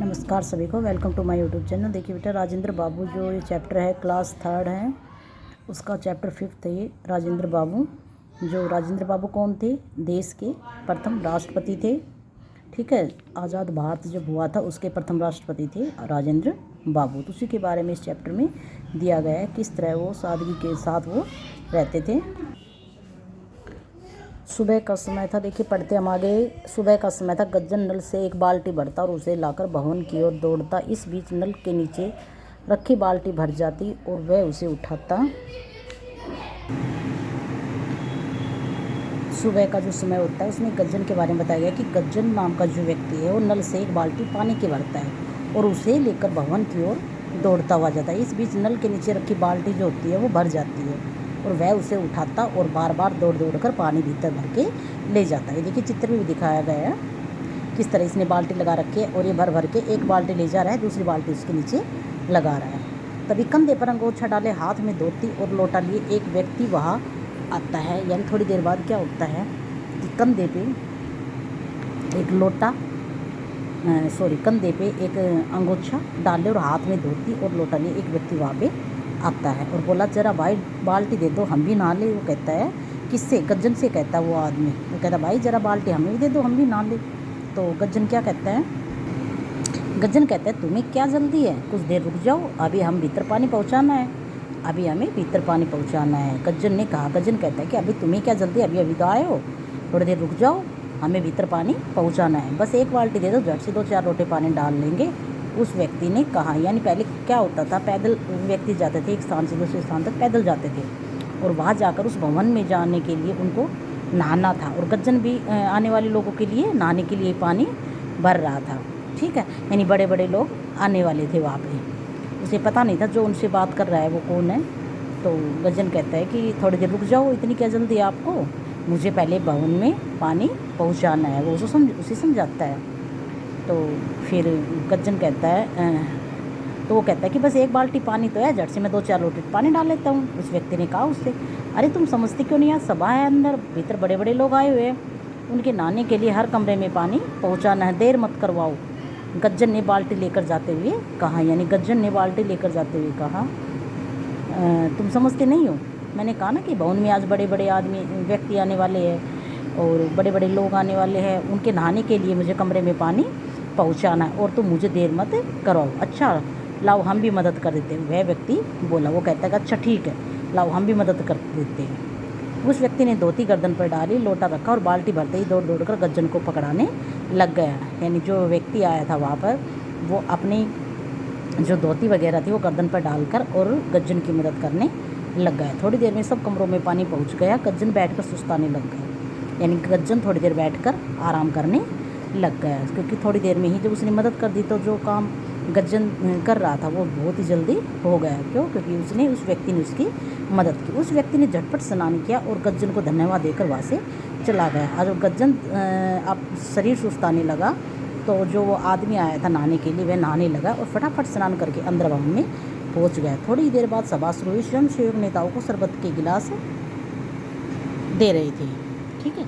नमस्कार सभी को, welcome to my YouTube channel. देखिए बेटा, राजेंद्र बाबू जो ये चैप्टर है क्लास 3 है, उसका चैप्टर 5 है ये। राजेंद्र बाबू कौन थे? देश के प्रथम राष्ट्रपति थे। ठीक है, आज़ाद भारत जब हुआ था उसके प्रथम राष्ट्रपति थे राजेंद्र बाबू। तो उसी के बारे में इस चैप्टर में दिया गया है, किस तरह वो सादगी के साथ वो रहते थे। सुबह का समय था। देखिए पढ़ते हम आगे। सुबह का समय था। गज्जन नल से एक बाल्टी भरता और उसे लाकर भवन की ओर दौड़ता। इस बीच नल के नीचे रखी बाल्टी भर जाती और वह उसे उठाता। सुबह का जो समय होता है उसमें गज्जन के बारे में बताया गया कि गज्जन नाम का जो व्यक्ति है वो नल से एक बाल्टी पानी की भरता है और उसे लेकर भवन की ओर दौड़ता हुआ जाता है। इस बीच नल के नीचे रखी बाल्टी जो होती है वो भर जाती है और वह उसे उठाता और बार बार दौड़ दौड़ कर पानी भीतर भर के ले जाता है। देखिए चित्र में भी दिखाया गया है किस तरह इसने बाल्टी लगा रखी है और ये भर भर के एक बाल्टी ले जा रहा है, दूसरी बाल्टी उसके नीचे लगा रहा है। तभी कंधे पर अंगोछा डाले, हाथ में धोती और लोटा लिए एक व्यक्ति वहाँ आता है। यानी थोड़ी देर बाद क्या होता है कि कंधे पे एक अंगोछा डाले और हाथ में धोती और लोटा लिए एक व्यक्ति वहाँ पे आता है और बोला, जरा भाई बाल्टी दे दो, हम भी नहा ले। वो कहता है, किससे? गज्जन से कहता है वो आदमी। वो कहता है, भाई जरा बाल्टी हमें भी दे दो, हम भी नहा ले। तो गज्जन क्या कहता है? गज्जन कहता है, तुम्हें क्या जल्दी है? कुछ देर रुक जाओ, अभी हमें भीतर पानी पहुँचाना है। गज्जन ने कहा। गज्जन कहता है कि अभी तुम्हें क्या जल्दी, अभी तो आए हो, थोड़ी देर रुक जाओ, हमें भीतर पानी पहुँचाना है। बस एक बाल्टी दे दो, झट से 2-4 लोटे पानी डाल लेंगे, उस व्यक्ति ने कहा। यानी पहले क्या होता था, पैदल व्यक्ति जाते थे, एक स्थान से दूसरे स्थान तक पैदल जाते थे और वहाँ जाकर उस भवन में जाने के लिए उनको नहाना था और गज्जन भी आने वाले लोगों के लिए नहाने के लिए पानी भर रहा था। ठीक है, यानी बड़े बड़े लोग आने वाले थे वहाँ पे। उसे पता नहीं था जो उनसे बात कर रहा है वो कौन है। तो गज्जन कहता है कि थोड़ी देर रुक जाओ, इतनी क्या जल्दी है आपको, मुझे पहले भवन में पानी पहुँचाना है। वो उसे समझाता है। तो फिर गज्जन कहता है तो वो कहता है कि बस एक बाल्टी पानी तो है, झट से मैं 2-4 लोटे पानी डाल लेता हूँ। उस व्यक्ति ने कहा उससे, अरे तुम समझते क्यों नहीं, यार सभा है, अंदर भीतर बड़े बड़े लोग आए हुए हैं, उनके नहाने के लिए हर कमरे में पानी पहुँचाना है, देर मत करवाओ। गज्जन ने बाल्टी लेकर जाते हुए कहा, तुम समझते नहीं हो, मैंने कहा ना कि भवन में आज बड़े बड़े व्यक्ति आने वाले हैं और बड़े बड़े लोग आने वाले हैं, उनके नहाने के लिए मुझे कमरे में पानी पहुंचाना है और तुम मुझे देर मत कराओ। अच्छा लाओ हम भी मदद कर देते हैं। वह व्यक्ति बोला। वो कहता है अच्छा ठीक है, लाओ हम भी मदद कर देते हैं। उस व्यक्ति ने धोती गर्दन पर डाली, लोटा रखा और बाल्टी भरते ही दौड़ दौड़ कर गज्जन को पकड़ाने लग गया। यानी जो व्यक्ति आया था वहाँ पर वो अपनी जो धोती वगैरह थी वो गर्दन पर डालकर और गज्जन की मदद करने लग गया। थोड़ी देर में सब कमरों में पानी पहुँच गया। गज्जन बैठकर सुस्ताने लग गया। यानी गज्जन थोड़ी देर बैठकर आराम करने लग गया, क्योंकि थोड़ी देर में ही जब उसने मदद कर दी तो जो काम गज्जन कर रहा था वो बहुत ही जल्दी हो गया। क्यों? क्योंकि उस व्यक्ति ने उसकी मदद की। उस व्यक्ति ने झटपट स्नान किया और गज्जन को धन्यवाद देकर वहाँ से चला गया। और जब गज्जन अब शरीर सुस्ताने लगा तो जो वो आदमी आया था नहाने के लिए वह नहाने लगा और फटाफट स्नान करके अंदर भवन में पहुँच गया। थोड़ी देर बाद सभा शुरू हुई। स्वयंसेवक नेताओं को शरबत के गिलास दे रहे थे। ठीक है,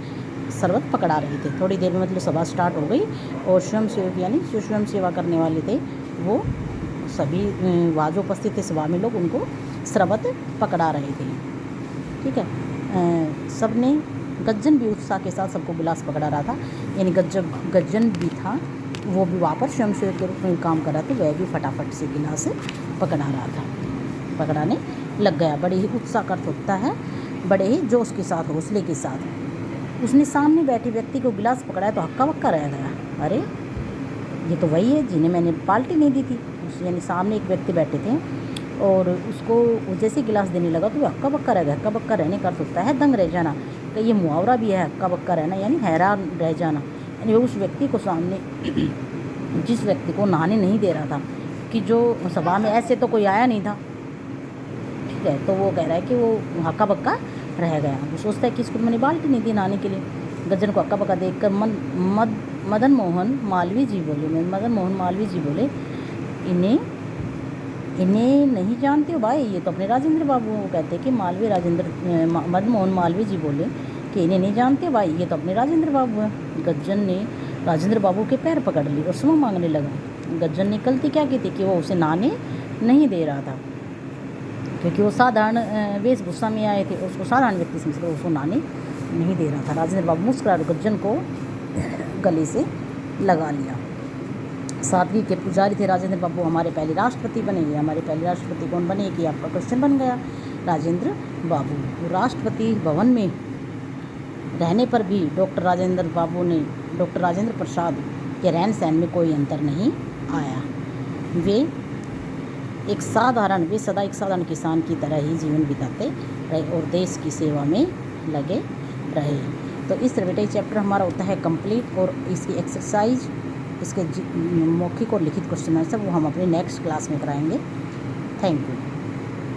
शरबत पकड़ा रहे थे। थोड़ी देर में मतलब सभा स्टार्ट हो गई और स्वयंसेवक यानी जो स्वयं सेवा करने वाले थे वो सभी वहाँ जो उपस्थित थे सभा में लोग उनको शरबत पकड़ा रहे थे। ठीक है, सब ने गज्जन भी उत्साह के साथ सबको गिलास पकड़ा रहा था। यानी गज्जन भी था, वो भी वहाँ पर स्वयंसेवक के रूप में काम कर रहा था, वह भी फटाफट से गिलास पकड़ाने लग गया। बड़े ही उत्साह का होता है, बड़े ही जोश के साथ, हौसले के साथ। उसने सामने बैठे व्यक्ति को गिलास पकड़ाया तो हक्का बक्का रह गया। अरे ये तो वही है जिन्हें मैंने बाल्टी नहीं दी थी। यानी सामने एक व्यक्ति बैठे थे और उसको जैसे गिलास देने लगा तो वो हक्का बक्का रह गया। हक्का बक्का रहने का अर्थ होता है दंग रह जाना। तो ये मुहावरा भी है, हक्का बक्का रहना यानी हैरान रह जाना। यानी उस व्यक्ति को सामने जिस व्यक्ति को नहाने नहीं दे रहा था, कि जो सभा में ऐसे तो कोई आया नहीं था, ठीक है, तो वो कह रहा है कि वो हक्का बक्का रह गया। वो सोचता है कि इसको मैंने बाल्टी नहीं दी नहाने के लिए। गज्जन को हक्का बक्का देखकर मदन मोहन मालवीय जी बोले, इन्हें नहीं जानते हो भाई, ये तो अपने राजेंद्र बाबू। वो कहते हैं कि मदन मोहन मालवीय जी बोले कि इन्हें नहीं जानते भाई, ये तो अपने राजेंद्र बाबू हैं। गज्जन ने राजेंद्र बाबू के पैर पकड़ लिए और क्षमा मांगने लगा। गज्जन ने गलती क्या की थी कि वो उसे नहाने नहीं दे रहा था, क्योंकि वो साधारण वेशभूषा में आए थे, उसको साधारण व्यक्ति समझकर उसको नहाने नहीं दे रहा था। राजेंद्र बाबू मुस्कुरा गज्जन को गले से लगा लिया। सादगी के पुजारी थे राजेंद्र बाबू, हमारे पहले राष्ट्रपति बनेंगे। हमारे पहले राष्ट्रपति कौन बने कि आपका क्वेश्चन बन गया, राजेंद्र बाबू। राष्ट्रपति भवन में रहने पर भी डॉक्टर राजेंद्र प्रसाद के रहन सहन में कोई अंतर नहीं आया। वे सदा एक साधारण किसान की तरह ही जीवन बिताते रहे और देश की सेवा में लगे रहे। तो इस तरह बेटा चैप्टर हमारा होता है कंप्लीट, और इसकी एक्सरसाइज, इसके मौखिक और लिखित क्वेश्चन आंसर वो हम अपने नेक्स्ट क्लास में कराएंगे। Thank you.